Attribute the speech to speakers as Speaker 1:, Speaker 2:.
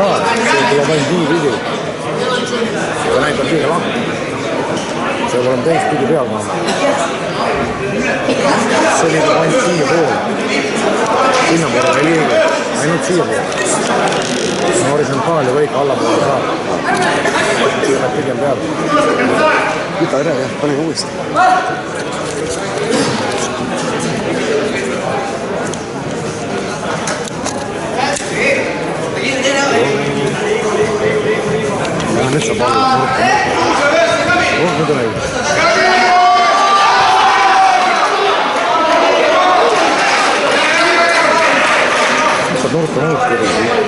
Speaker 1: saa, see tuleb ainult nii pidi. See näitab liiga lahti. See peab olema teist pidi peal maama. See liigub ainult siia poole. Sinna poole ei liigu, ainult siia poole. Horisontaal ja kõik allapoole saab. See läheb pigem peale. Küta ära, jah, pane uuesti. Ja nüüd saab alla nurka. Nüüd on õige. Saab nurka.